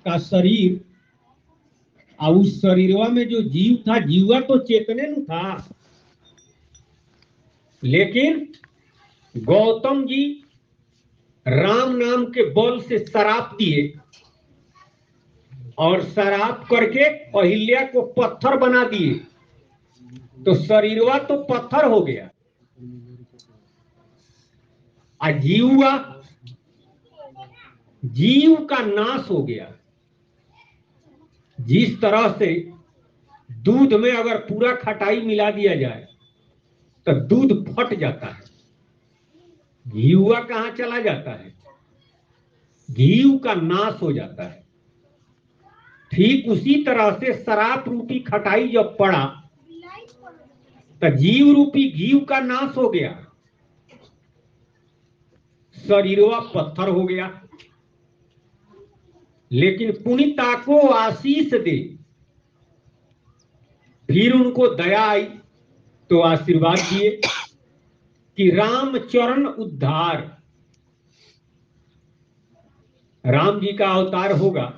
का शरीर, और उस शरीरवा में जो जीव था, जीवा तो चेतने न था, लेकिन गौतम जी राम नाम के बल से शराप दिए और शराप करके अहिल्या को पत्थर बना दिए, तो शरीरवा तो पत्थर हो गया, और जीव का नाश हो गया। जिस तरह से दूध में अगर पूरा खटाई मिला दिया जाए तो दूध फट जाता है, घीवा कहां चला जाता है, घीव का नाश हो जाता है। ठीक उसी तरह से शराब रूपी खटाई जब पड़ा तो जीव रूपी घीव का नाश हो गया, शरीरवा पत्थर हो गया। लेकिन पुनिता को आशीष दे, फिर उनको दया आई तो आशीर्वाद दिए कि राम चरण उद्धार, राम जी का अवतार होगा,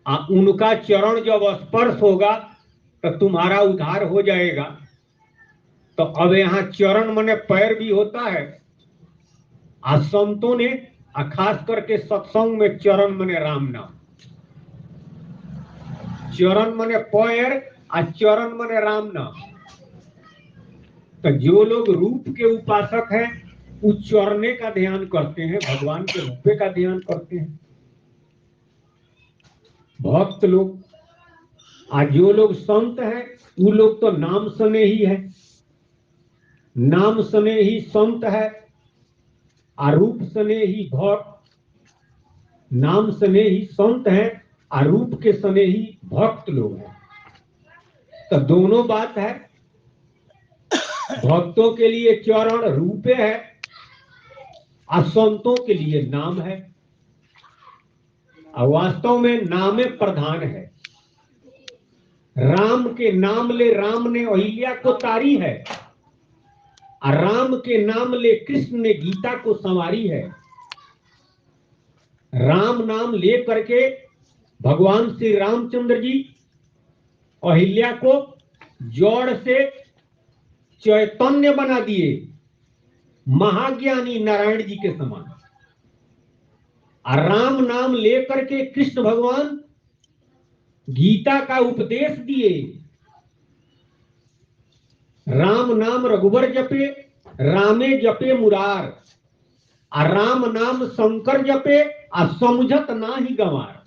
उनका चरण जब स्पर्श होगा तो तुम्हारा उद्धार हो जाएगा। तो अब यहां चरण मने पैर भी होता है, संतों ने खास करके सत्संग में चरण मने राम नाम, चरण मने पैर और चरण मने राम नाम। तो जो लोग रूप के उपासक हैं वो चरणे का ध्यान करते हैं, भगवान के रूपे का ध्यान करते हैं। भक्त लोग आज जो लोग संत हैं वो लोग तो नाम सने ही है, नाम सने ही संत है, आरूप सने ही भक्त, नाम सने ही संत है, आरूप के सने ही भक्त लोग हैं। तो दोनों बात है, भक्तों के लिए चरण रूपे है और संतों के लिए नाम है, और वास्तव में नामे प्रधान है। राम के नाम ले राम ने अहिल्या को तारी है, और राम के नाम ले कृष्ण ने गीता को संवारी है। राम नाम ले करके भगवान श्री रामचंद्र जी अहिल्या को जड़ से चैतन्य बना दिए, महाज्ञानी नारायण जी के समान। और राम नाम लेकर के कृष्ण भगवान गीता का उपदेश दिए, राम नाम रघुवर जपे रामे जपे मुरार, और राम नाम शंकर जपे और समझत ना ही गंवार।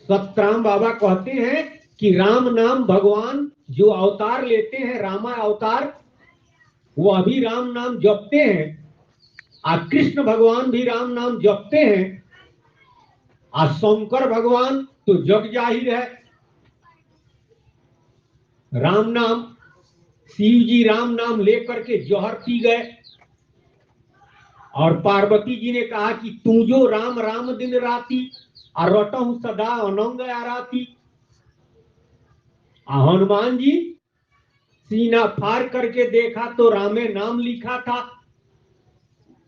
सतराम बाबा कहते हैं कि राम नाम भगवान जो अवतार लेते हैं, रामा अवतार, वो अभी राम नाम जपते हैं, और कृष्ण भगवान भी राम नाम जपते हैं, और शंकर भगवान तो जग जाहिर है। राम नाम, शिव जी राम नाम लेकर के जहर पी गए, और पार्वती जी ने कहा कि तू जो राम राम दिन राती, और रटहु सदा अनंग आराती। हनुमान जी सीना फाड़ करके देखा तो रामे नाम लिखा था।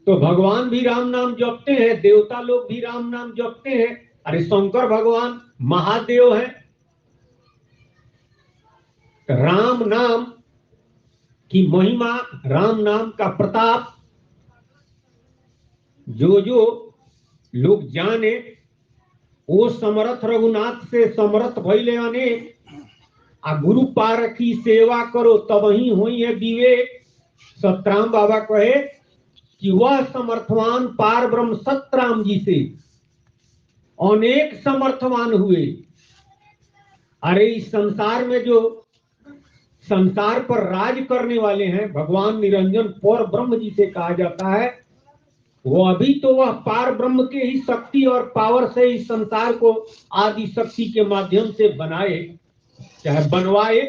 तो भगवान भी राम नाम जपते हैं, देवता लोग भी राम नाम जपते हैं। अरे शंकर भगवान महादेव है। राम नाम की महिमा, राम नाम का प्रताप जो जो लोग जाने, वो समर्थ रघुनाथ से समर्थ भइले अनेक, आ गुरु पारखी सेवा करो तब ही होई है विवेक। सतराम बाबा कहे कि वह समर्थवान पार ब्रह्म सतराम जी से अनेक समर्थवान हुए। अरे इस संसार में जो संसार पर राज करने वाले हैं, भगवान निरंजन पर ब्रह्म जी से कहा जाता है, वो अभी तो वह पार ब्रह्म के ही शक्ति और पावर से इस संसार को आदि शक्ति के माध्यम से बनाए, चाहे बनवाए,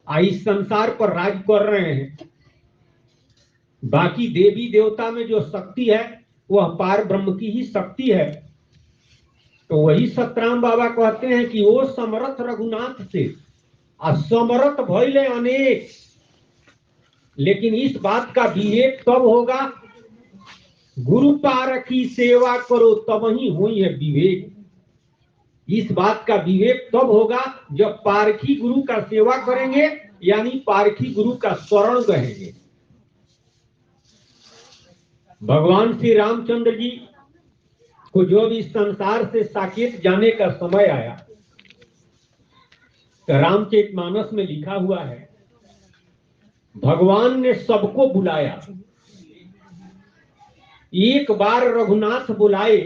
इस संसार पर राज कर रहे हैं। बाकी देवी देवता में जो शक्ति है वह पार ब्रह्म की ही शक्ति है। तो वही सतराम बाबा कहते हैं कि वो समर्थ रघुनाथ से असमर्थ भइले अनेक। लेकिन इस बात का विवेक तब होगा गुरु पारखी सेवा करो तब ही हुई है विवेक। इस बात का विवेक तब होगा जब पारखी गुरु का सेवा करेंगे, यानी पारखी गुरु का शरण कहेंगे। भगवान श्री रामचंद्र जी को जब इस संसार से साकेत जाने का समय आया तो रामचरितमानस में लिखा हुआ है, भगवान ने सबको बुलाया, एक बार रघुनाथ बुलाए,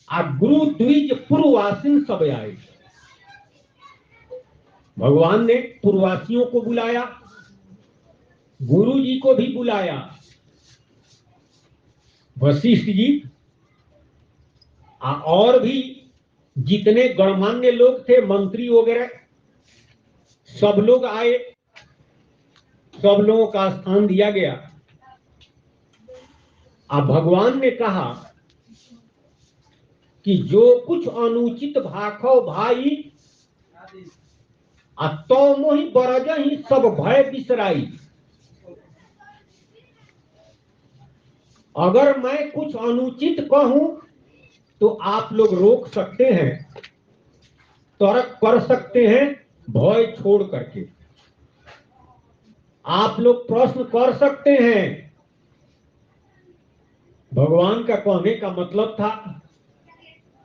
आ गुरु द्विज पूर्ववासिन सब आए। भगवान ने पूर्ववासियों को बुलाया, गुरु जी को भी बुलाया, वशिष्ठ जी और भी जितने गणमान्य लोग थे, मंत्री वगैरह, सब लोग आए, सब लोगों का स्थान दिया गया। अब भगवान ने कहा कि जो कुछ अनुचित भाखो भाई तो मोहि बरज ही सब भय बिसराई। अगर मैं कुछ अनुचित कहूं तो आप लोग रोक सकते हैं, तर्क कर सकते हैं, भय छोड़ करके आप लोग प्रश्न कर सकते हैं। भगवान का कहने का मतलब था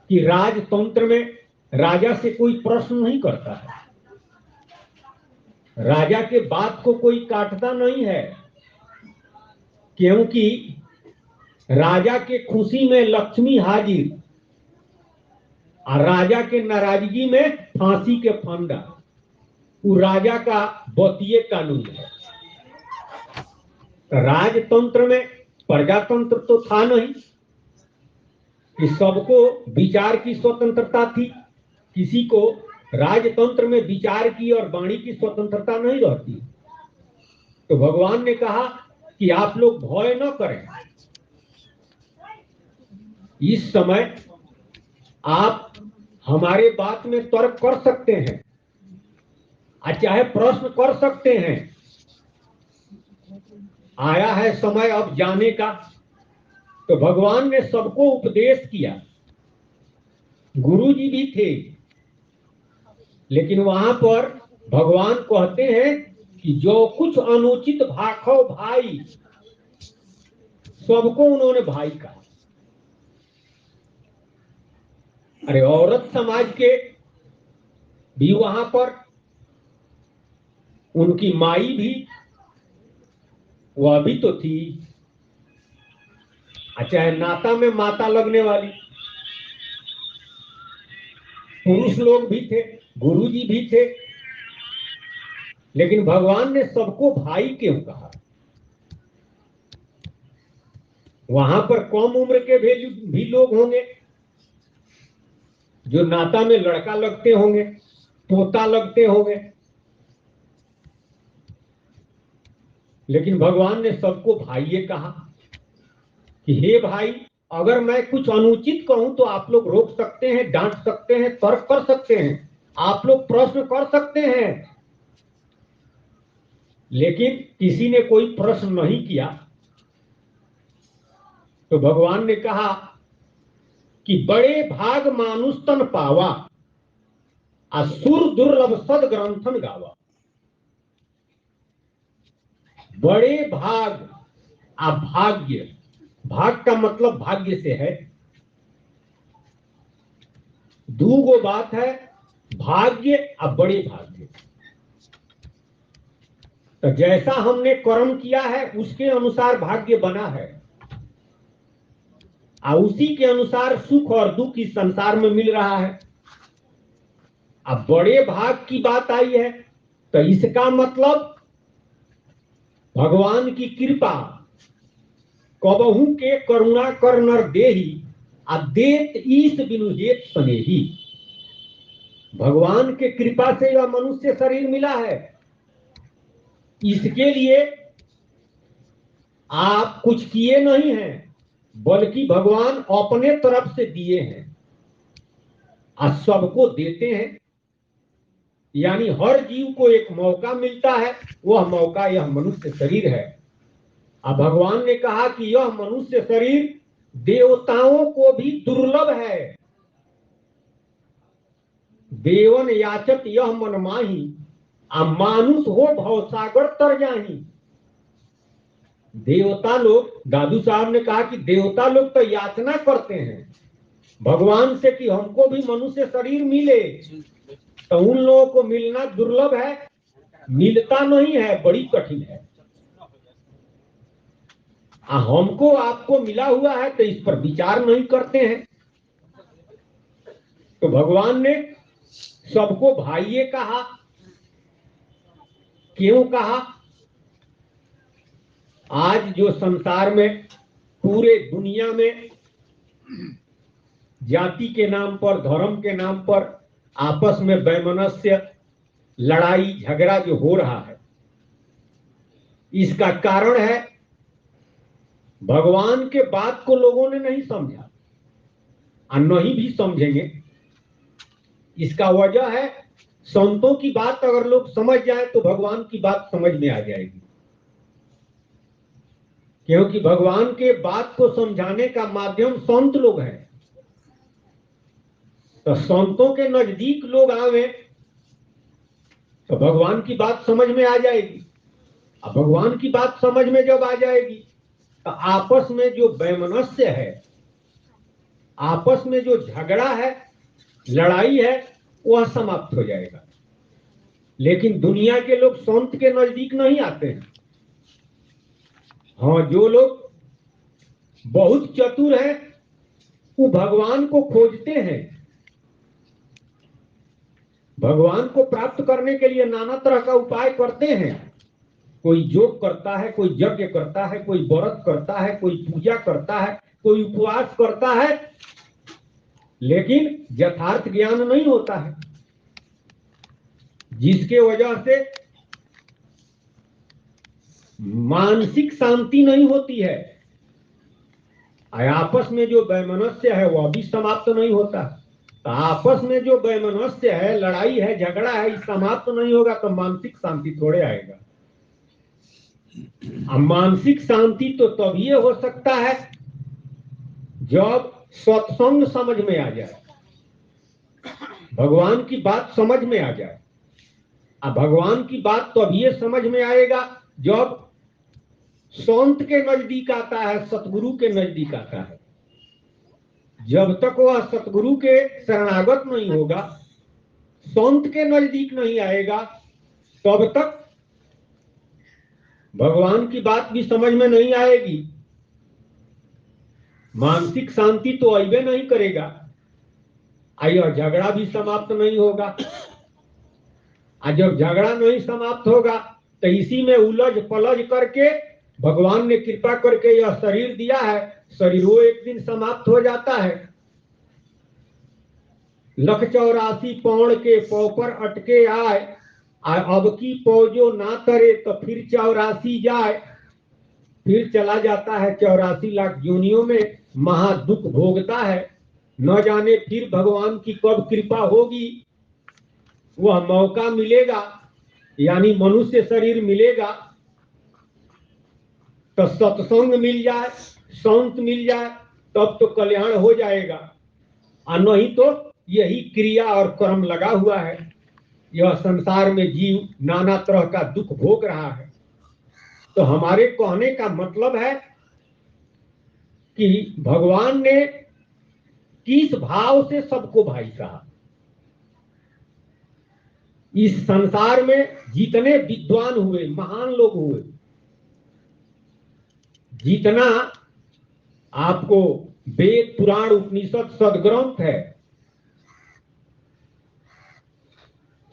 कि राजतंत्र में राजा से कोई प्रश्न नहीं करता है, राजा के बात को कोई काटता नहीं है, क्योंकि राजा के खुशी में लक्ष्मी हाजिर और राजा के नाराजगी में फांसी के फंदा, वो राजा का बतिये कानून है। राजतंत्र में प्रजातंत्र तो था नहीं कि सबको विचार की स्वतंत्रता थी, किसी को राजतंत्र में विचार की और वाणी की स्वतंत्रता नहीं रहती। तो भगवान ने कहा कि आप लोग भय न करें, इस समय आप हमारे बात में तर्क कर सकते हैं, चाहे प्रश्न कर सकते हैं। आया है समय अब जाने का। तो भगवान ने सबको उपदेश किया, गुरु जी भी थे, लेकिन वहां पर भगवान कहते हैं कि जो कुछ अनुचित भाखो भाई, सबको उन्होंने भाई कहा। अरे औरत समाज के भी वहां पर, उनकी माई भी वह भी तो थी, चाहे नाता में माता लगने वाली पुरुष लोग भी थे, गुरु जी भी थे, लेकिन भगवान ने सबको भाई क्यों कहा? वहां पर कम उम्र के भी लोग होंगे, जो नाता में लड़का लगते होंगे, पोता लगते होंगे, लेकिन भगवान ने सबको भाई कहा कि हे भाई, अगर मैं कुछ अनुचित कहूं तो आप लोग रोक सकते हैं, डांट सकते हैं, तर्क कर सकते हैं, आप लोग प्रश्न कर सकते हैं। लेकिन किसी ने कोई प्रश्न नहीं किया। तो भगवान ने कहा कि बड़े भाग मानुष तन पावा, असुर दुर्लभ सद ग्रंथन गावा। बड़े भाग, भाग्य, भाग का मतलब भाग्य से है। दूगो बात है, भाग्य और बड़े भाग्य। तो जैसा हमने कर्म किया है उसके अनुसार भाग्य बना है, और उसी के अनुसार सुख और दुख इस संसार में मिल रहा है। अब बड़े भाग की बात आई है तो इसका मतलब भगवान की कृपा, कबहू के करुणा कर नर देही, देत ईश बिनु हेत स्नेही। भगवान के कृपा से यह मनुष्य शरीर मिला है, इसके लिए आप कुछ किए नहीं हैं, बल्कि भगवान अपने तरफ से दिए हैं, और सबको देते हैं। यानी हर जीव को एक मौका मिलता है, वह मौका यह मनुष्य शरीर है, अब भगवान ने कहा कि यह मनुष्य शरीर देवताओं को भी दुर्लभ है। देवन याचत यह मन माही, आ मानुष हो भवसागर तर जाही। देवता लोग, दादू साहब ने कहा कि देवता लोग तो याचना करते हैं भगवान से कि हमको भी मनुष्य शरीर मिले, तो उन लोगों को मिलना दुर्लभ है, मिलता नहीं है, बड़ी कठिन है। हमको आपको मिला हुआ है तो इस पर विचार नहीं करते हैं। तो भगवान ने सबको भाइये कहा। क्यों कहा? आज जो संसार में पूरे दुनिया में जाति के नाम पर, धर्म के नाम पर आपस में वैमनस्य, लड़ाई झगड़ा जो हो रहा है, इसका कारण है भगवान के बात को लोगों ने नहीं समझा और नहीं भी समझेंगे। इसका वजह है संतों की बात अगर लोग समझ जाए तो भगवान की बात समझ में आ जाएगी, क्योंकि भगवान के बात को समझाने का माध्यम संत लोग हैं। तो संतों के नजदीक लोग आवे तो भगवान की बात समझ में आ जाएगी। अब भगवान की बात समझ में जब आ जाएगी तो आपस में जो वैमनस्य है, आपस में जो झगड़ा है, लड़ाई है, वह समाप्त हो जाएगा। लेकिन दुनिया के लोग संत के नजदीक नहीं आते हैं। हाँ, जो लोग बहुत चतुर हैं वो भगवान को खोजते हैं, भगवान को प्राप्त करने के लिए नाना तरह का उपाय करते हैं। कोई योग करता है, कोई यज्ञ करता है, कोई व्रत करता है, कोई पूजा करता है, कोई उपवास करता है, लेकिन यथार्थ ज्ञान नहीं होता है, जिसके वजह से मानसिक शांति नहीं होती है। आपस में जो वैमनस्य है वह भी समाप्त नहीं होता। तो आपस में जो वैमनस्य है, लड़ाई है, झगड़ा है, इस समाप्त नहीं होगा तो मानसिक शांति थोड़े आएगा। अब मानसिक शांति तो तभी हो सकता है जब सत्संग समझ में आ जाए, भगवान की बात समझ में आ जाए। अब भगवान की बात तभी समझ में आएगा जब संत के नजदीक आता है, सतगुरु के नजदीक आता है। जब तक वह सतगुरु के शरणागत नहीं होगा, संत के नजदीक नहीं आएगा, तब तक भगवान की बात भी समझ में नहीं आएगी, मानसिक शांति तो अइबे नहीं करेगा, और झगड़ा भी समाप्त नहीं होगा। जब झगड़ा नहीं समाप्त होगा तो इसी में उलझ पलझ करके भगवान ने कृपा करके यह शरीर दिया है, शरीर वो एक दिन समाप्त हो जाता है। 184 पौड़ के पौ पर अटके आए, अब की पौजो ना करे तो फिर 84 जाए, फिर चला जाता है 84 लाख योनियों में, महादुख भोगता है। न जाने फिर भगवान की कब कृपा होगी, वह मौका मिलेगा, यानी मनुष्य शरीर मिलेगा तो सत्संग मिल जाए, संत मिल जाए, तब तो कल्याण हो जाएगा। और नहीं तो यही क्रिया और कर्म लगा हुआ है। यह संसार में जीव नाना तरह का दुख भोग रहा है। तो हमारे कहने का मतलब है कि भगवान ने किस भाव से सबको भाई कहा। इस संसार में जितने विद्वान हुए, महान लोग हुए, जितना आपको वेद पुराण उपनिषद सदग्रंथ है,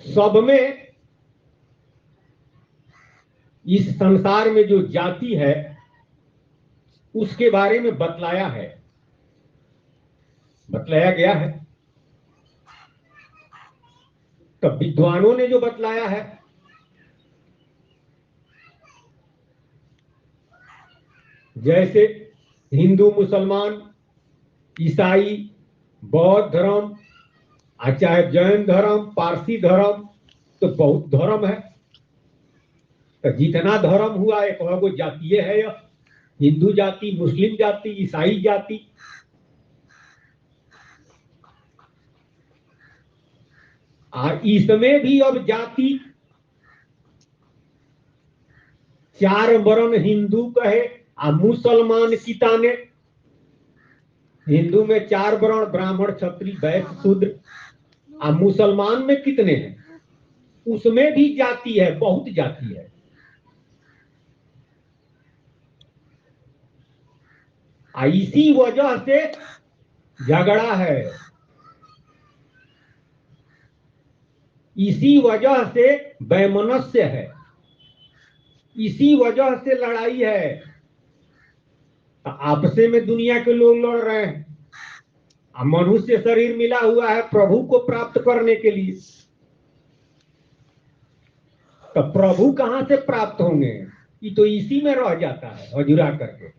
सब में इस संसार में जो जाति है उसके बारे में बतलाया गया है। तब विद्वानों ने जो बतलाया है, जैसे हिंदू, मुसलमान, ईसाई, बौद्ध धर्म, चाहे जैन धर्म, पारसी धर्म, तो बहुत धर्म है। तो जितना धर्म हुआ एक वो जातीय है। हिंदू जाति, मुस्लिम जाति, ईसाई जाति। इसमें भी अब जाति 4 वर्ण हिंदू कहे आ मुसलमान किताने। हिंदू में 4 वर्ण, ब्राह्मण, क्षत्रिय, वैश्य, शूद्र। आ मुसलमान में कितने हैं? उसमें भी जाति है, बहुत जाति है। इसी वजह से झगड़ा है, इसी वजह से वैमनस्य है, इसी वजह से लड़ाई है। आपसे में दुनिया के लोग लड़ रहे हैं। मनुष्य शरीर मिला हुआ है प्रभु को प्राप्त करने के लिए, तो प्रभु कहां से प्राप्त होंगे? ये तो इसी में रह जाता है अजुरा करके।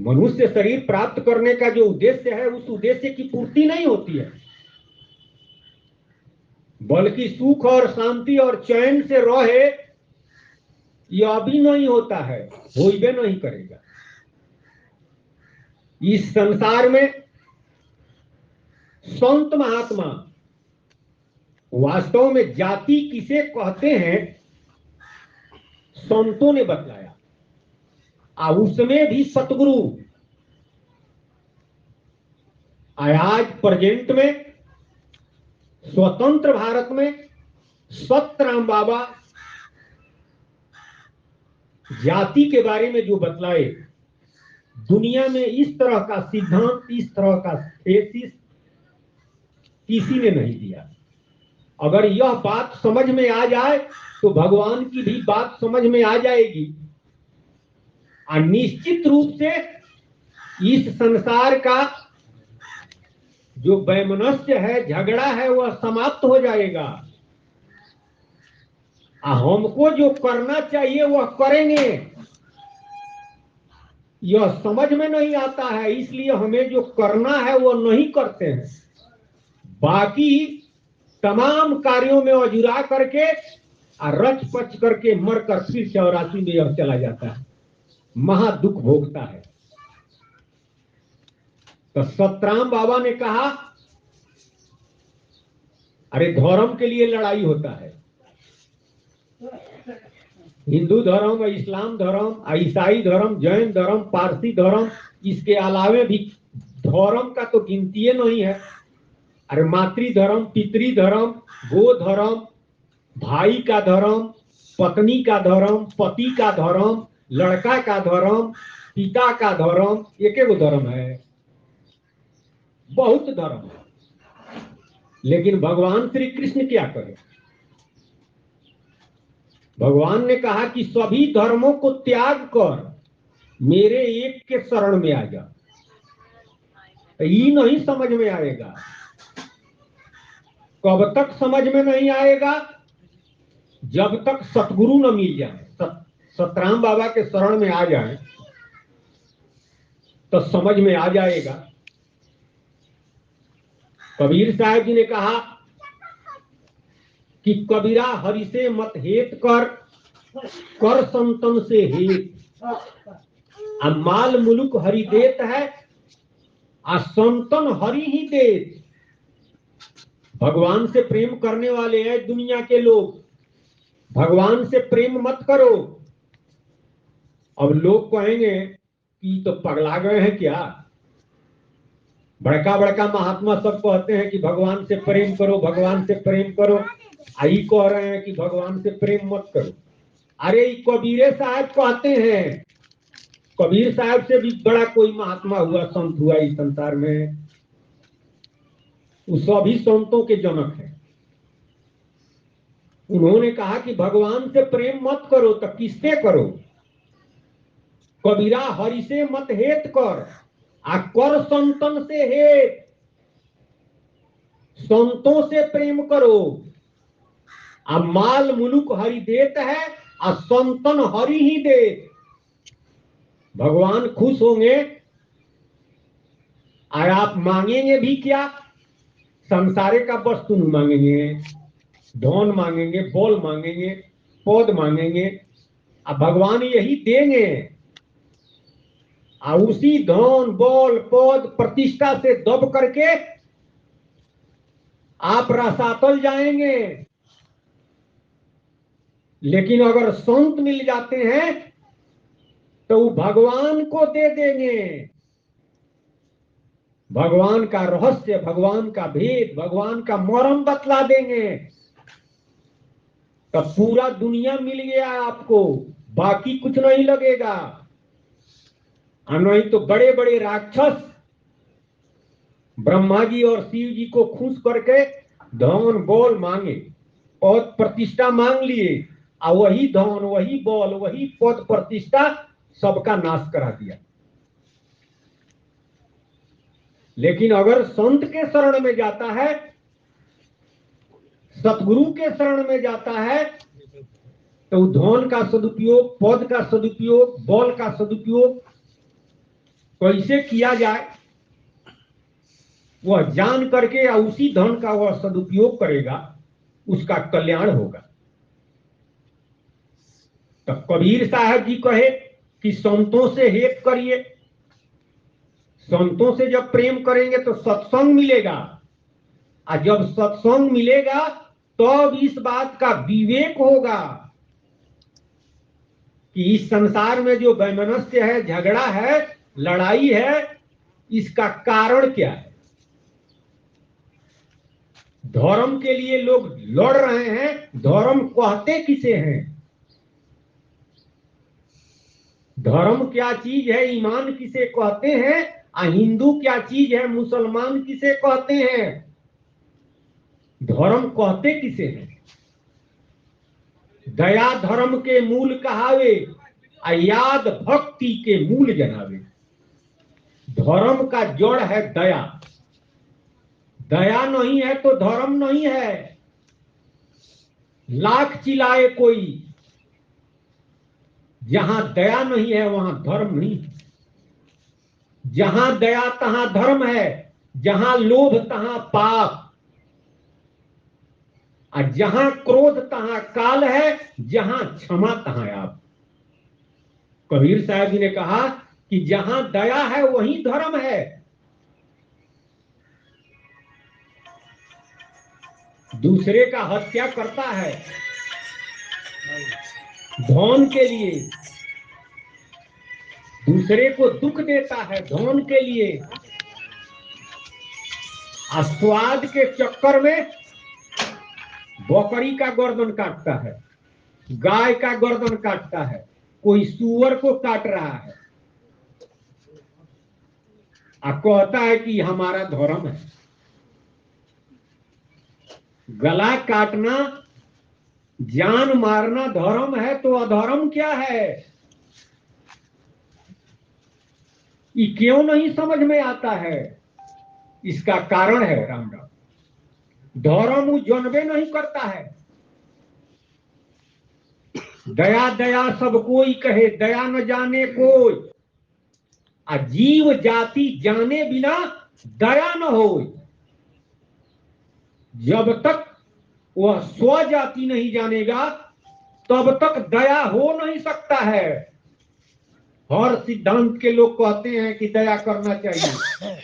मनुष्य शरीर प्राप्त करने का जो उद्देश्य है, उस उद्देश्य की पूर्ति नहीं होती है, बल्कि सुख और शांति और चैन से रहे, यह भी नहीं होता है, होइबे नहीं करेगा। इस संसार में संत महात्मा वास्तव में जाति किसे कहते हैं, संतों ने बतलाया। उसमें भी सतगुरु आज प्रेजेंट में स्वतंत्र भारत में सतराम बाबा जाति के बारे में जो बतलाए, दुनिया में इस तरह का सिद्धांत, इस तरह का थीसिस किसी ने नहीं दिया। अगर यह बात समझ में आ जाए तो भगवान की भी बात समझ में आ जाएगी। और निश्चित रूप से इस संसार का जो वैमनस्य है, झगड़ा है, वह समाप्त हो जाएगा। हमको जो करना चाहिए वह करेंगे। यह समझ में नहीं आता है, इसलिए हमें जो करना है वह नहीं करते हैं। बाकी तमाम कार्यों में अजुरा करके रच पच करके मरकर फिर 84 में यह चला जाता है, महा दुख भोगता है। तो सतराम बाबा ने कहा, अरे धर्म के लिए लड़ाई होता है, हिंदू धर्म, इस्लाम धर्म, ईसाई धर्म, जैन धर्म, पारसी धर्म, इसके अलावे भी धर्म का तो गिनती नहीं है। अरे मातृ धर्म, पितृ धर्म, गो धर्म, भाई का धर्म, पत्नी का धर्म, पति का धर्म, लड़का का धर्म, पिता का धर्म, एक वो धर्म है, बहुत धर्म है। लेकिन भगवान श्री कृष्ण क्या करें? भगवान ने कहा कि सभी धर्मों को त्याग कर मेरे एक के शरण में आ जा। ये नहीं समझ में आएगा। कब तक समझ में नहीं आएगा? जब तक सतगुरु न मिल जाए, सतराम बाबा के शरण में आ जाए तो समझ में आ जाएगा। कबीर साहब जी ने कहा कि कबीरा हरि से मत हेत कर, कर संतन से हेत। माल मुलुक हरि देत है, संतन हरि ही देत। भगवान से प्रेम करने वाले हैं दुनिया के लोग, भगवान से प्रेम मत करो। अब लोग कहेंगे कि तो पगला गए हैं क्या? बड़का बड़का महात्मा सब कहते हैं कि भगवान से प्रेम करो, भगवान से प्रेम करो। आई कह रहे हैं कि भगवान से प्रेम मत करो। अरे कबीर साहब कहते हैं, कबीर साहब से भी बड़ा कोई महात्मा हुआ, संत हुआ इस संसार में, वो सभी संतों के जनक हैं। उन्होंने कहा कि भगवान से प्रेम मत करो तो किससे करो? कबीरा हरि से मत हेत कर, कर संतन से हेत। संतों से प्रेम करो। माल मुलुक हरि देत है, संतन हरि ही दे। भगवान खुश होंगे और आप मांगेंगे भी क्या? संसारे का वस्तु नहीं मांगेंगे, धन मांगेंगे, बल मांगेंगे, पद मांगेंगे, अब भगवान यही देंगे, और उसी धन बल पद प्रतिष्ठा से दब करके आप रसातल जाएंगे। लेकिन अगर संत मिल जाते हैं तो वो भगवान को दे देंगे, भगवान का रहस्य, भगवान का भेद, भगवान का मर्म बतला देंगे। तो पूरा दुनिया मिल गया आपको, बाकी कुछ नहीं लगेगा। नहीं तो बड़े बड़े राक्षस ब्रह्मा जी और शिव जी को खुश करके धन बल मांगे और प्रतिष्ठा मांग लिए, और वही धन वही बल वही पद प्रतिष्ठा सबका नाश करा दिया। लेकिन अगर संत के शरण में जाता है, सतगुरु के शरण में जाता है, तो धन का सदुपयोग, पद का सदुपयोग, बल का सदुपयोग कैसे किया जाए वह जान करके या उसी धन का वह सदुपयोग करेगा, उसका कल्याण होगा। तो कबीर साहब जी कहे कि संतों से हेत करिए। संतों से जब प्रेम करेंगे तो सत्संग मिलेगा, और जब सत्संग मिलेगा तब इस बात का विवेक होगा कि इस संसार में जो वैमनस्य है, झगड़ा है, लड़ाई है, इसका कारण क्या है। धर्म के लिए लोग लड़ रहे हैं, धर्म कहते किसे हैं, धर्म क्या चीज है, ईमान किसे कहते हैं, हिंदू क्या चीज है, मुसलमान किसे कहते हैं, धर्म कहते किसे हैं। दया धर्म के मूल कहावे, याद भक्ति के मूल जनावे। धर्म का जड़ है दया, दया नहीं है तो धर्म नहीं है। लाख चिल्लाए कोई, जहां दया नहीं है वहां धर्म नहीं है। जहां दया तहां धर्म है, जहां लोभ तहां पाप, और जहां क्रोध तहां काल है, जहां क्षमा तहां आप। कबीर साहब जी ने कहा कि जहां दया है वहीं धर्म है। दूसरे का हत्या करता है धन के लिए, दूसरे को दुख देता है धन के लिए, स्वाद के चक्कर में बकरी का गर्दन काटता है, गाय का गर्दन काटता है, कोई सूअर को काट रहा है, कहता है कि हमारा धर्म है। गला काटना, जान मारना धर्म है तो अधर्म क्या है, ये क्यों नहीं समझ में आता है। इसका कारण है रामराव, धर्म वो जनबे नहीं करता है। दया दया सब कोई कहे, दया न जाने कोई, जीव जाति जाने बिना दया न हो। जब तक वह स्व जाति नहीं जानेगा तब तक दया हो नहीं सकता है। हर सिद्धांत के लोग कहते हैं कि दया करना चाहिए,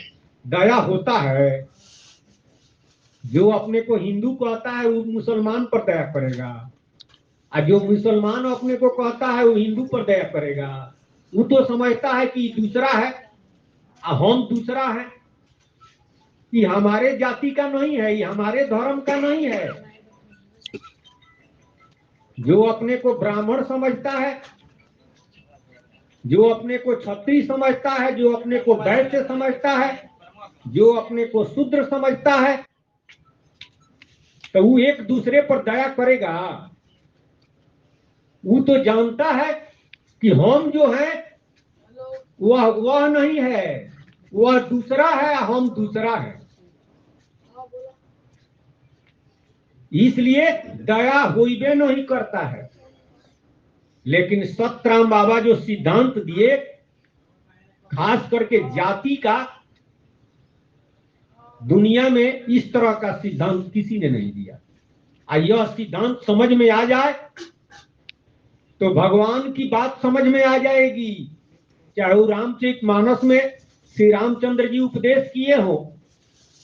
दया होता है। जो अपने को हिंदू कहता है वो मुसलमान पर दया करेगा, और जो मुसलमान अपने को कहता है वो हिंदू पर दया करेगा। वो तो समझता है कि दूसरा है और हम दूसरा है, कि हमारे जाति का नहीं है, ये हमारे धर्म का नहीं है। जो अपने को ब्राह्मण समझता है, जो अपने को क्षत्रिय समझता है, जो अपने को वैश्य समझता है, जो अपने को शूद्र समझता है, तो वो एक दूसरे पर दया करेगा। वो तो जानता है कि हम जो है वह नहीं है, वह दूसरा है, हम दूसरा है। इसलिए दया होइबे नहीं करता है। लेकिन सतराम बाबा जो सिद्धांत दिए, खास करके जाति का, दुनिया में इस तरह का सिद्धांत किसी ने नहीं दिया। यह सिद्धांत समझ में आ जाए तो भगवान की बात समझ में आ जाएगी। चाहे वो रामचरितमानस में श्री रामचंद्र जी उपदेश किए हो,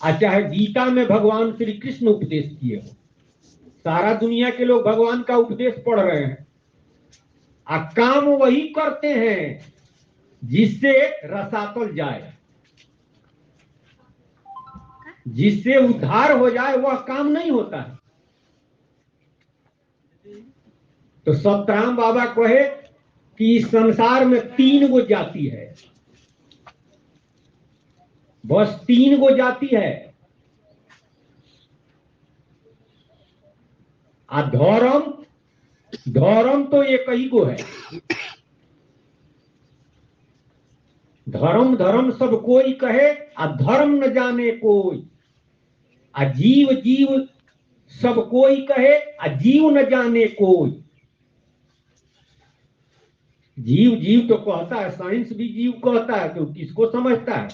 और चाहे गीता में भगवान श्री कृष्ण उपदेश किए हो, सारा दुनिया के लोग भगवान का उपदेश पढ़ रहे हैं, आ काम वही करते हैं जिससे रसातल जाए, जिससे उद्धार हो जाए, वह काम नहीं होता है। तो सतराम बाबा कहे कि इस संसार में 3 गो जाति है, बस 3 गो जाति है। आ धर्म तो एक ही गो है। धर्म सब कोई कहे, आ धर्म न जाने कोई। आ जीव सब कोई कहे, आ जीव न जाने कोई। जीव तो कहता है, साइंस भी जीव कहता है, तो किसको समझता है?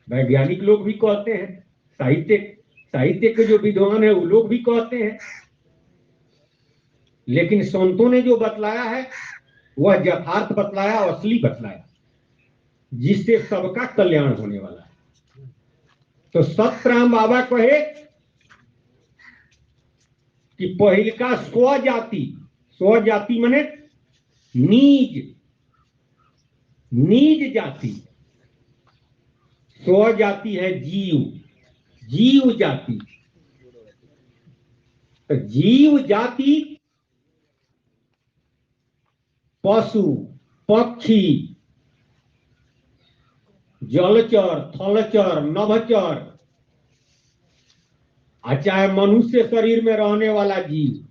वैज्ञानिक लोग भी कहते हैं, साहित्य के जो विद्वान है वो लोग भी कहते हैं, लेकिन संतों ने जो बतलाया है वह यथार्थ बतलाया, असली बतलाया, जिससे सबका कल्याण होने वाला है। तो सतराम बाबा कहे कि पहिलका स्वजाति माने नीज जाति। स्वजाति है जीव जाति। तो जीव जाति पशु, पक्षी, जलचर, थलचर, नभचर, चाहे मनुष्य शरीर में रहने वाला जीव,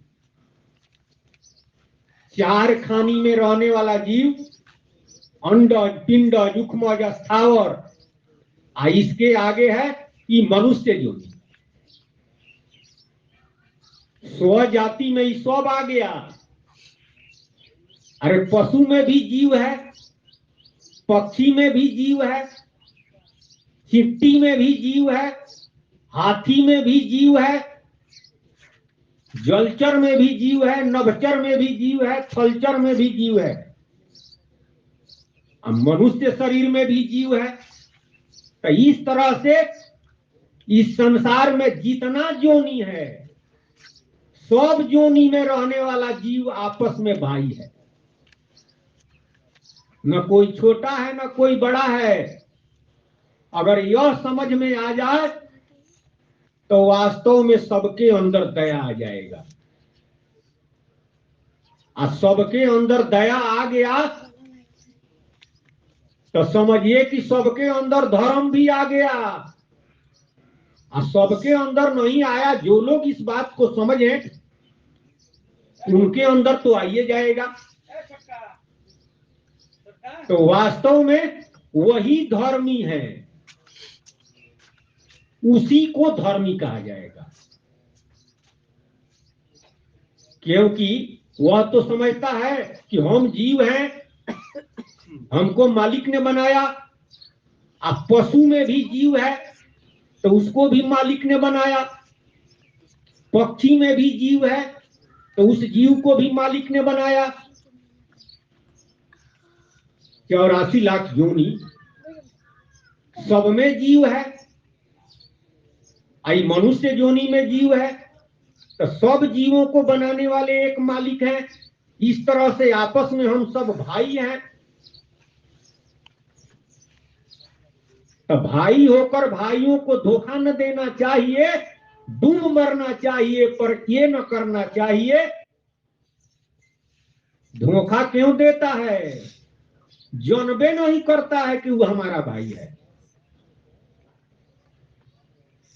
4 खानी में रहने वाला जीव, अंडज, पिंडज, उखमज, स्थावर, इसके आगे है कि मनुष्य योनि। स्वजाति में ही सब आ गया। अरे पशु में भी जीव है, पक्षी में भी जीव है, चिट्टी में भी जीव है, हाथी में भी जीव है, जलचर में भी जीव है, नभचर में भी जीव है, थलचर में भी जीव है, मनुष्य शरीर में भी जीव है। तो इस तरह से इस संसार में जितना जोनी है, सब जोनी में रहने वाला जीव आपस में भाई है। न कोई छोटा है न कोई बड़ा है। अगर यह समझ में आ जाए तो वास्तव में सबके अंदर दया आ जाएगा। सबके अंदर दया आ गया तो समझिए कि सबके अंदर धर्म भी आ गया। सबके अंदर नहीं आया, जो लोग इस बात को समझे उनके अंदर तो आइए जाएगा। तो वास्तव में वही धर्मी है, उसी को धर्मी कहा जाएगा, क्योंकि वह तो समझता है कि हम जीव हैं, हमको मालिक ने बनाया। अब पशु में भी जीव है तो उसको भी मालिक ने बनाया, पक्षी में भी जीव है तो उस जीव को भी मालिक ने बनाया। 84 लाख योनि, सब में जीव है। आई मनुष्य योनि में जीव है, तो सब जीवों को बनाने वाले एक मालिक है। इस तरह से आपस में हम सब भाई हैं। तो भाई होकर भाइयों को धोखा न देना चाहिए, डूब मरना चाहिए, पर ये न करना चाहिए। धोखा क्यों देता है? जानबे नहीं करता है कि वो हमारा भाई है।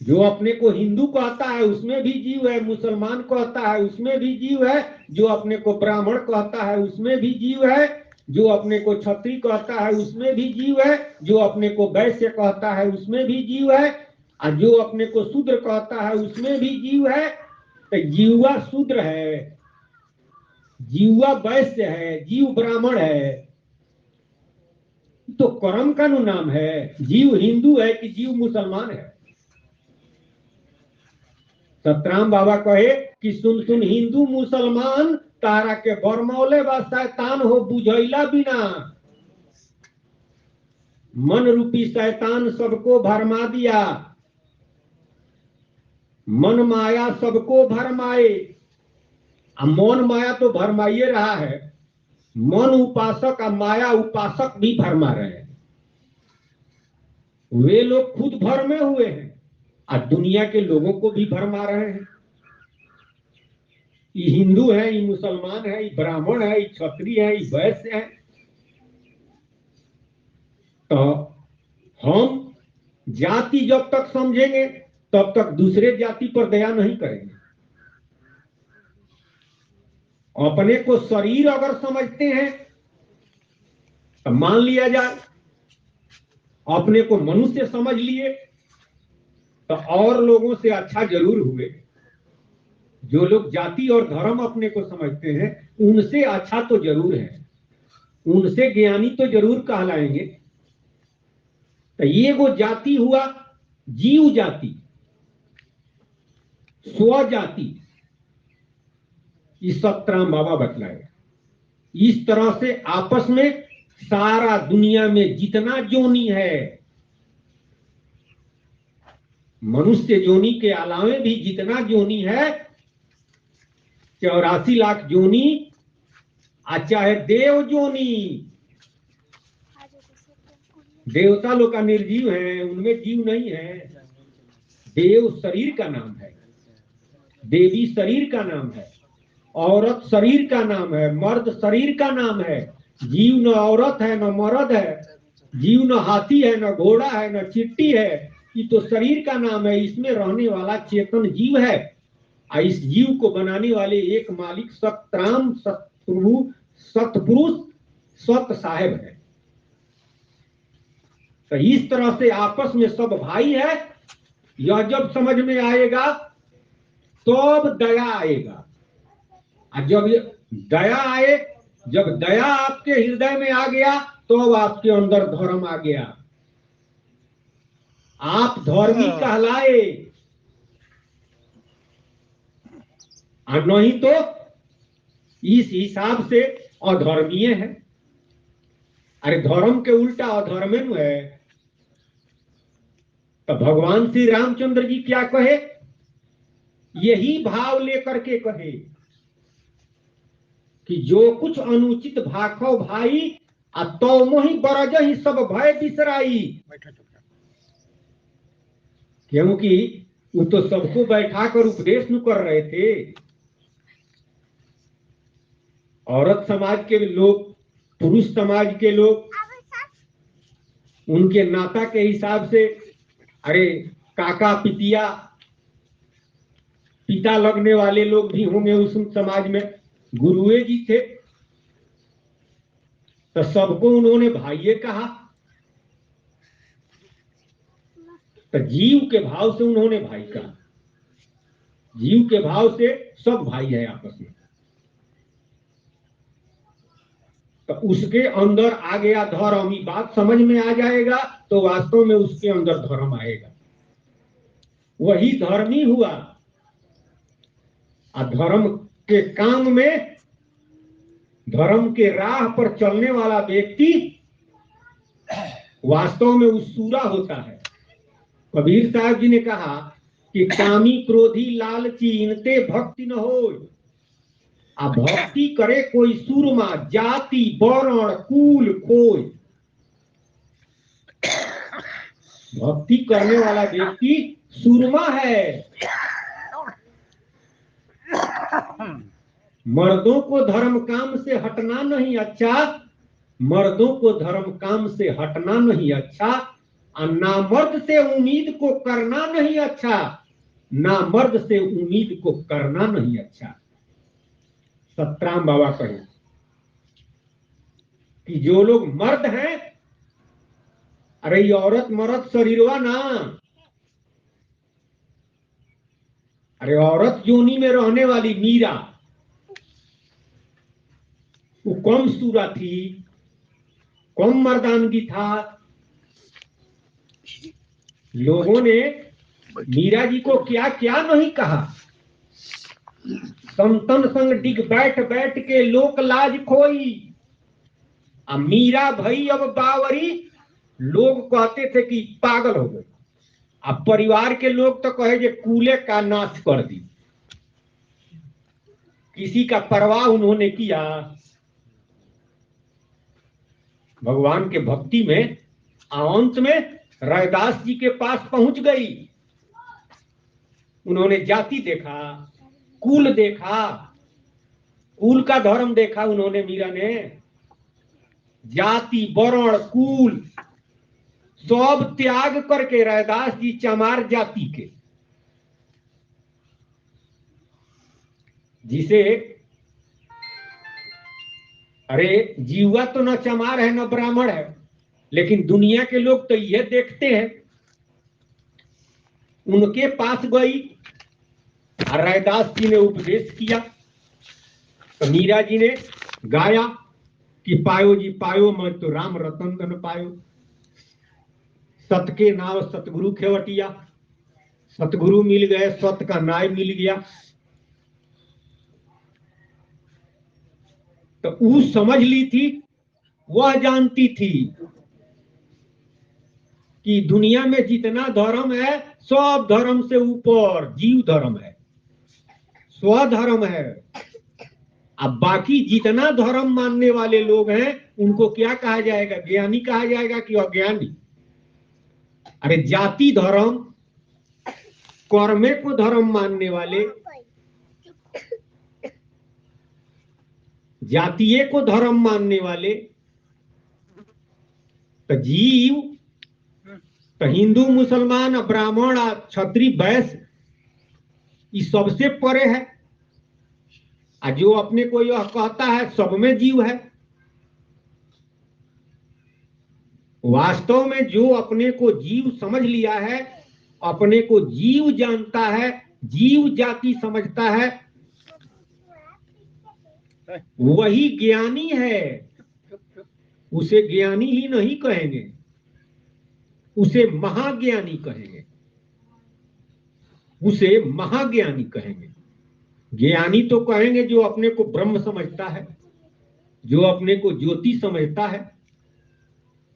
जो अपने को हिंदू कहता है उसमें भी जीव है, मुसलमान कहता है उसमें भी जीव है, जो अपने को ब्राह्मण कहता है उसमें भी जीव है, जो अपने को क्षत्रिय कहता है उसमें भी जीव है, जो अपने को वैश्य कहता है उसमें भी जीव है, और जो अपने को शूद्र कहता है उसमें भी जीव है। तो जीवा शूद्र है, जीवा वैश्य है, जीव ब्राह्मण है, तो कर्म का नाम है। जीव हिंदू है कि जीव मुसलमान है? सतराम बाबा कहे कि सुन सुन हिंदू मुसलमान तारा के बरमौले बा शैतान हो बुझैला बिना। मन रूपी शैतान सबको भरमा दिया, मन माया सबको भरमाए। मन माया तो भरमाइए रहा है, मन उपासक और माया उपासक भी भरमा रहे हैं। वे लोग खुद भरमे हुए हैं और दुनिया के लोगों को भी भरमा रहे हैं। ये हिंदू है, ये मुसलमान है, ये ब्राह्मण है, ये क्षत्रिय है, ये वैश्य है। तो हम जाति जब तक समझेंगे तब तक दूसरे जाति पर दया नहीं करेंगे। अपने को शरीर अगर समझते हैं तो मान लिया जाए, अपने को मनुष्य समझ लिए तो और लोगों से अच्छा जरूर हुए। जो लोग जाति और धर्म अपने को समझते हैं उनसे अच्छा तो जरूर है, उनसे ज्ञानी तो जरूर कहलाएंगे। तो ये वो जाति हुआ जीव जाति, स्व जाति, इस सतराम बाबा बतलाए। इस तरह से आपस में सारा दुनिया में जितना जोनी है, मनुष्य जोनी के अलावे भी जितना जोनी है, 84 लाख जोनी, चाहे देव जोनी, देवता लोग का निर्जीव है, उनमें जीव नहीं है। देव शरीर का नाम है, देवी शरीर का नाम है, औरत शरीर का नाम है, मर्द शरीर का नाम है। जीव न औरत है न मर्द है, जीव न हाथी है न घोड़ा है न चिट्टी है, ये तो शरीर का नाम है। इसमें रहने वाला चेतन जीव है और इस जीव को बनाने वाले एक मालिक सतराम सतप्रभु सतपुरुष सत साहेब है। तो इस तरह से आपस में सब भाई है। यह जब समझ में आएगा तब दया आएगा, और जब दया आए, जब दया आपके हृदय में आ गया तो आपके अंदर धर्म आ गया, आप धर्मी कहलाए। और नहीं तो इस हिसाब से अधर्मीय है। अरे धर्म के उल्टा अधर्मेन है। तो भगवान श्री रामचंद्र जी क्या कहे, यही भाव लेकर के कहे कि जो कुछ अनुचित भाखो भाई तो मोहि बरज ही सब भय बिसराई। क्योंकि वो तो सबको बैठा कर उपदेश न कर रहे थे। औरत समाज के लोग, पुरुष समाज के लोग, उनके नाता के हिसाब से, अरे काका पितिया पिता लगने वाले लोग भी होंगे उस समाज में, गुरुए जी थे, तो सबको उन्होंने भाइये कहा। तो जीव के भाव से उन्होंने भाई कहा, जीव के भाव से सब भाई है आपस में। तो उसके अंदर आ गया धर्म, ये बात समझ में आ जाएगा तो वास्तव में उसके अंदर धर्म आएगा, वही धर्मी हुआ। और धर्म के काम में, धर्म के राह पर चलने वाला व्यक्ति वास्तव में उसूरा होता है। कबीर साहब जी ने कहा कि कामी क्रोधी लालची इनते भक्ति न हो। अब भक्ति करे कोई सूरमा, जाति वर्ण कुल खोय। भक्ति करने वाला व्यक्ति सूरमा है। मर्दों को धर्म काम से हटना नहीं अच्छा, मर्दों को धर्म काम से हटना नहीं अच्छा, और नामर्द से उम्मीद को करना नहीं अच्छा, नामर्द से उम्मीद को करना नहीं अच्छा। सतराम बाबा कहे कि जो लोग मर्द हैं, अरे ये औरत मर्द शरीरवा ना, अरे औरत जोनी में रहने वाली मीरा, वो कम सूरा थी, कम मर्दानगी था। लोगों ने मीरा जी को क्या क्या नहीं कहा। संतन संग डिग बैठ बैठ के लोक लाज खोई। अब मीरा भई अब बावरी, लोग कहते थे कि पागल हो गए। अब परिवार के लोग तो कहे जे कूले का नाश कर दी। किसी का परवाह उन्होंने किया। भगवान के भक्ति में अंत में रैदास जी के पास पहुंच गई। उन्होंने जाति देखा, कुल देखा, कुल का धर्म देखा उन्होंने। मीरा ने जाति वर्ण कुल सब त्याग करके, रैदास जी चमार जाति के, जिसे अरे जीवा तो न चमार है न ब्राह्मण है, लेकिन दुनिया के लोग तो यह देखते हैं। उनके पास गई और रैदास जी ने उपदेश किया। तो मीरा जी ने गाया कि पायो जी पायो मैं तो राम रतन धन पायो, सत के नाव सतगुरु खेवटिया। सतगुरु मिल गए, सत का न्याय मिल गया। तो वो समझ ली थी, वह जानती थी कि दुनिया में जितना धर्म है सब धर्म से ऊपर जीव धर्म है, स्वधर्म है। अब बाकी जितना धर्म मानने वाले लोग हैं उनको क्या कहा जाएगा, ज्ञानी कहा जाएगा कि अज्ञानी? अरे जाति धर्म, कर्मे को धर्म मानने वाले, जातीय को धर्म मानने वाले, तो जीव तो हिंदू मुसलमान ब्राह्मण क्षत्रिय वैश्य ये सबसे परे है। जो अपने को यह कहता है सब में जीव है। वास्तव में जो अपने को जीव समझ लिया है, अपने को जीव जानता है, जीव जाति समझता है, वही ज्ञानी है। उसे ज्ञानी ही नहीं कहेंगे, उसे महाज्ञानी कहेंगे, उसे महाज्ञानी कहेंगे। ज्ञानी तो कहेंगे जो अपने को ब्रह्म समझता है, जो अपने को ज्योति समझता है।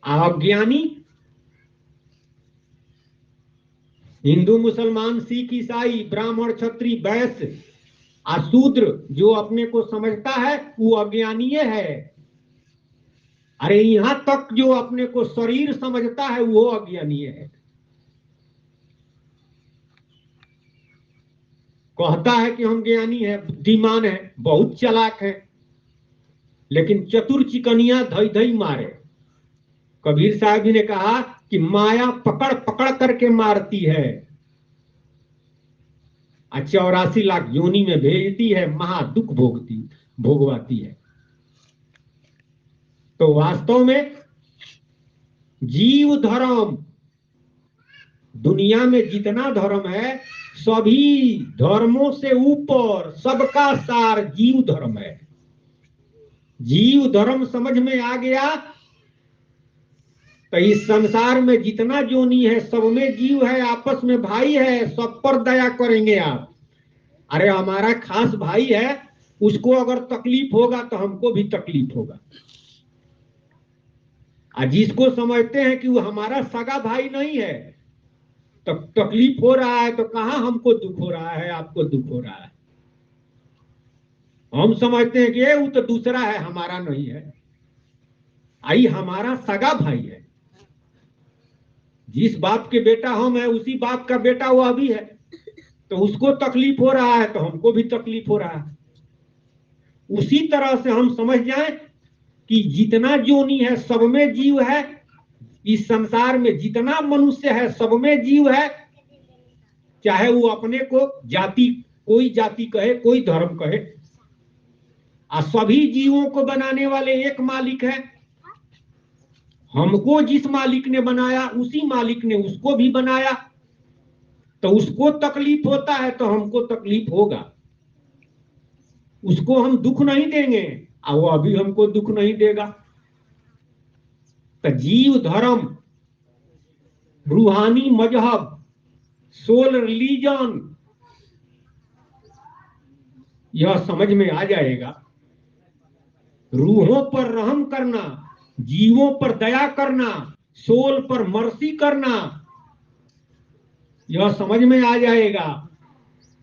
अज्ञानी हिंदू मुसलमान सिख ईसाई ब्राह्मण क्षत्रिय वैश्य शूद्र जो अपने को समझता है वो अज्ञानी है। अरे यहां तक जो अपने को शरीर समझता है वो अज्ञानी है। कहता है कि हम ज्ञानी है, बुद्धिमान है, बहुत चालाक है, लेकिन चतुर चिकनिया धई धई मारे। कबीर साहब जी ने कहा कि माया पकड़ पकड़ करके मारती है, 84 लाख योनि में भेजती है, महा दुख भोगवाती है। तो वास्तव में जीव धर्म, दुनिया में जितना धर्म है सभी धर्मों से ऊपर सबका सार जीव धर्म है। जीव धर्म समझ में आ गया तो इस संसार में जितना जोनी है सब में जीव है, आपस में भाई है, सब पर दया करेंगे आप। अरे हमारा खास भाई है, उसको अगर तकलीफ होगा तो हमको भी तकलीफ होगा। जिसको समझते हैं कि वो हमारा सगा भाई नहीं है, तो तकलीफ हो रहा है तो कहां हमको दुख हो रहा है, आपको दुख हो रहा है। हम समझते हैं कि ये वो तो दूसरा है, हमारा नहीं है। आई हमारा सगा भाई है। जिस बाप के बेटा हम है उसी बाप का बेटा वह भी है, तो उसको तकलीफ हो रहा है तो हमको भी तकलीफ हो रहा है। उसी तरह से हम समझ जाएं कि जितना जोनी है सब में जीव है, इस संसार में जितना मनुष्य है सब में जीव है, चाहे वो अपने को जाति, कोई जाति कहे, कोई धर्म कहे। सभी जीवों को बनाने वाले एक मालिक है। हमको जिस मालिक ने बनाया उसी मालिक ने उसको भी बनाया, तो उसको तकलीफ होता है तो हमको तकलीफ होगा। उसको हम दुख नहीं देंगे और वो अभी हमको दुख नहीं देगा। तो जीव धर्म, रूहानी मजहब, सोल रिलीजन, यह समझ में आ जाएगा। रूहों पर रहम करना, जीवों पर दया करना, सोल पर मर्सी करना, यह समझ में आ जाएगा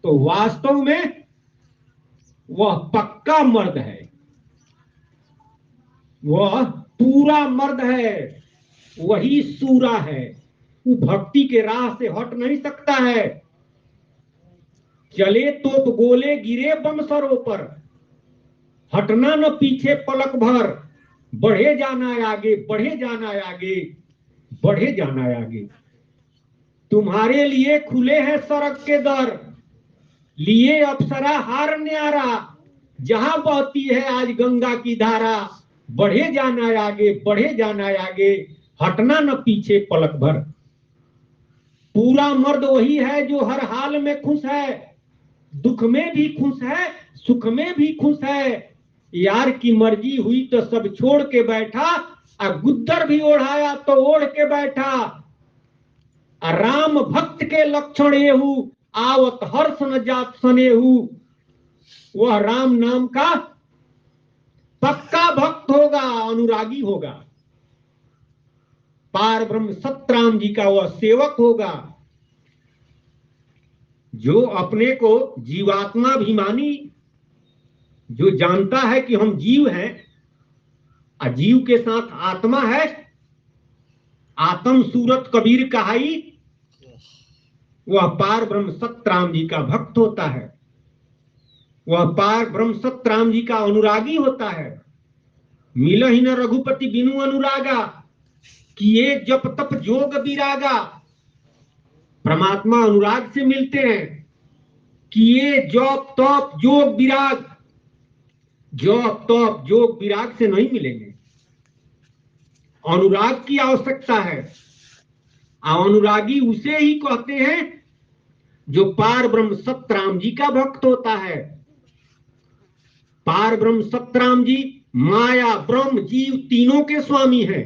तो वास्तव में वह पक्का मर्द है, वह पूरा मर्द है, वही सूरा है। वो भक्ति के राह से हट नहीं सकता है। चले तोप गोले गिरे बम सरों पर, हटना न पीछे पलक भर, बढ़े जाना आगे, बढ़े जाना आगे, बढ़े जाना आगे। तुम्हारे लिए खुले हैं सड़क के दर, लिए अप्सरा हार न्यारा, जहां बहती है आज गंगा की धारा, बढ़े जाना आगे, बढ़े जाना आगे, हटना न पीछे पलक भर। पूरा मर्द वही है जो हर हाल में खुश है, दुख में भी खुश है, सुख में भी खुश है। यार की मर्जी हुई तो सब छोड़ के बैठा, और गुद्दर भी ओढ़ाया तो ओढ़ के बैठा। राम भक्त के लक्षण येहू, आवत हर्ष न जात सनेहू। वह राम नाम का पक्का भक्त होगा, अनुरागी होगा, पार ब्रह्म सतराम जी का वह सेवक होगा। जो अपने को जीवात्माभिमानी, जो जानता है कि हम जीव हैं, जीव के साथ आत्मा है, आत्म सूरत कबीर कहाई, वह पार ब्रह्म सतराम जी का भक्त होता है, वह पार ब्रह्म सतराम जी का अनुरागी होता है। मिलहि न रघुपति बिनु अनुरागा, किए जप तप जोग विरागा। परमात्मा अनुराग से मिलते हैं, किए जप तप जोग विराग, जप तप जोग विराग से नहीं मिलेंगे। अनुराग की आवश्यकता है। अनुरागी उसे ही कहते हैं जो पार ब्रह्म सतराम जी का भक्त होता है। पार ब्रह्म सतराम जी माया ब्रह्म जीव तीनों के स्वामी हैं,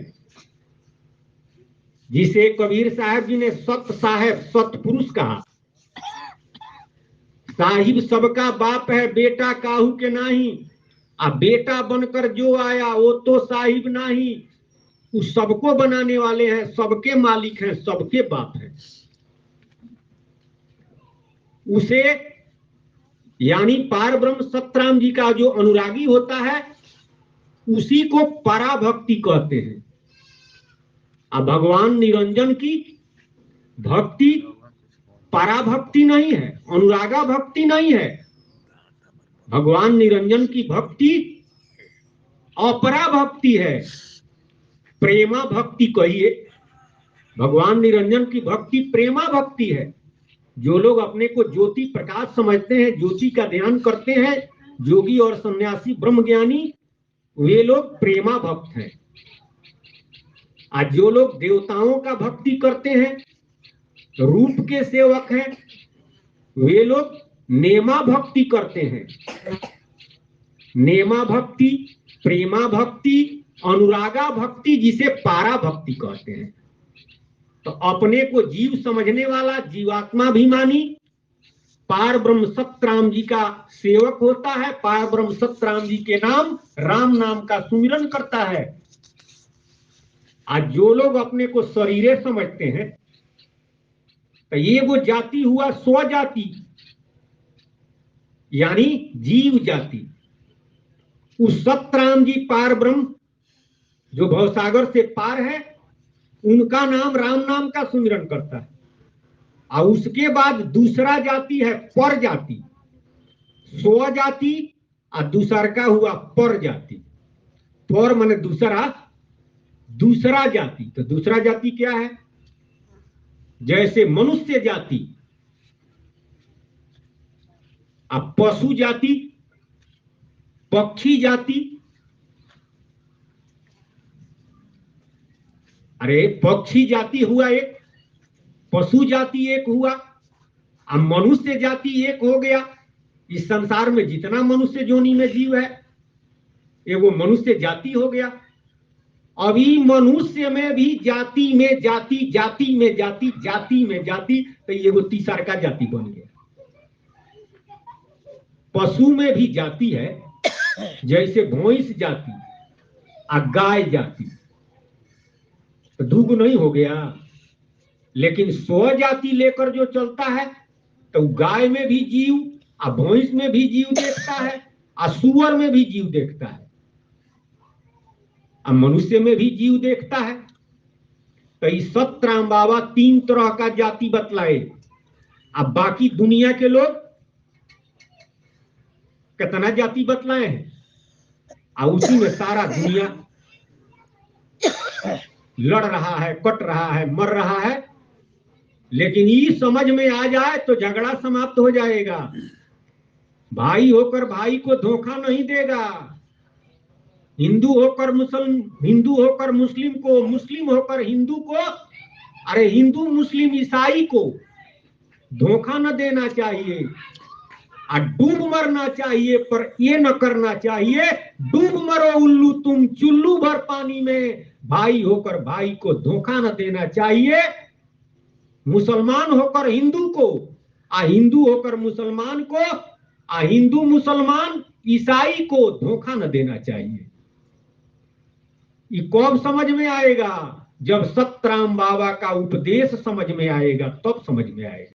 जिसे कबीर साहब जी ने सत साहेब सतपुरुष कहा। साहिब सबका बाप है, बेटा काहू के नाही, अब बेटा बनकर जो आया वो तो साहिब नहीं। उस सबको बनाने वाले हैं, सबके मालिक हैं, सबके बाप हैं। उसे यानी पार ब्रह्म सतराम जी का जो अनुरागी होता है, उसी को पराभक्ति कहते हैं। अब भगवान निरंजन की भक्ति पराभक्ति नहीं है, अनुरागा भक्ति नहीं है। भगवान निरंजन की भक्ति अपरा भक्ति है, प्रेमा भक्ति कहिए। भगवान निरंजन की भक्ति प्रेमा भक्ति है। जो लोग अपने को ज्योति प्रकाश समझते हैं, ज्योति का ध्यान करते हैं, योगी और सन्यासी ब्रह्मज्ञानी, वे लोग प्रेमा भक्त हैं। आज जो लोग देवताओं का भक्ति करते हैं, रूप के सेवक हैं, वे लोग नेमा भक्ति करते हैं। नेमा भक्ति, प्रेमा भक्ति, अनुरागा भक्ति, जिसे पारा भक्ति कहते हैं। तो अपने को जीव समझने वाला जीवात्माभिमानी पार ब्रह्म सतराम जी का सेवक होता है, पार ब्रह्म सतराम जी के नाम राम नाम का सुमिरन करता है। आज जो लोग अपने को शरीरे समझते हैं, तो ये वो जाति हुआ स्वजाति, यानी जीव जाति। उस सतराम जी पार ब्रह्म जो भवसागर से पार है, उनका नाम राम नाम का सुमिरन करता है। और उसके बाद दूसरा जाति है पर जाति, स्व जाति, और दूसरा का हुआ पर जाति। पर माने दूसरा, दूसरा जाति। तो दूसरा जाति क्या है? जैसे मनुष्य जाति, अब पशु जाति, पक्षी जाति। अरे पक्षी जाति हुआ एक, पशु जाति एक हुआ, अब मनुष्य जाति एक हो गया। इस संसार में जितना मनुष्य जोनी में जीव है, ये वो मनुष्य जाति हो गया। अभी मनुष्य में भी जाति में जाति, जाति में जाति, जाति में जाति, तो ये वो तीसरा का जाति बन गया। पशु में भी जाति है, जैसे भैंस जाति और गाय जाति, तो दुगुन नहीं हो गया। लेकिन स्वजाति लेकर जो चलता है तो गाय में भी जीव, और भैंस में भी जीव देखता है, और सुअर में भी जीव देखता है, और मनुष्य में भी जीव देखता है। तो इस सतराम बाबा 3 तरह का जाति बतलाए। अब बाकी दुनिया के लोग कितना जाति बतलाए हैं, और उसी में सारा दुनिया लड़ रहा है, कट रहा है, मर रहा है। लेकिन ये समझ में आ जाए तो झगड़ा समाप्त हो जाएगा। भाई होकर भाई को धोखा नहीं देगा। हिंदू होकर मुस्लिम को, मुस्लिम होकर हिंदू को, अरे हिंदू मुस्लिम ईसाई को धोखा न देना चाहिए। और डूब मरना चाहिए, पर ये न करना चाहिए डूब मरो उल्लू तुम चुल्लू भर पानी में। भाई होकर भाई को धोखा न देना चाहिए। मुसलमान होकर हिंदू को, हिंदू होकर मुसलमान को, हिंदू मुसलमान ईसाई को धोखा न देना चाहिए। ये कब समझ में आएगा? जब सतराम बाबा का उपदेश समझ में आएगा, तब समझ में आएगा।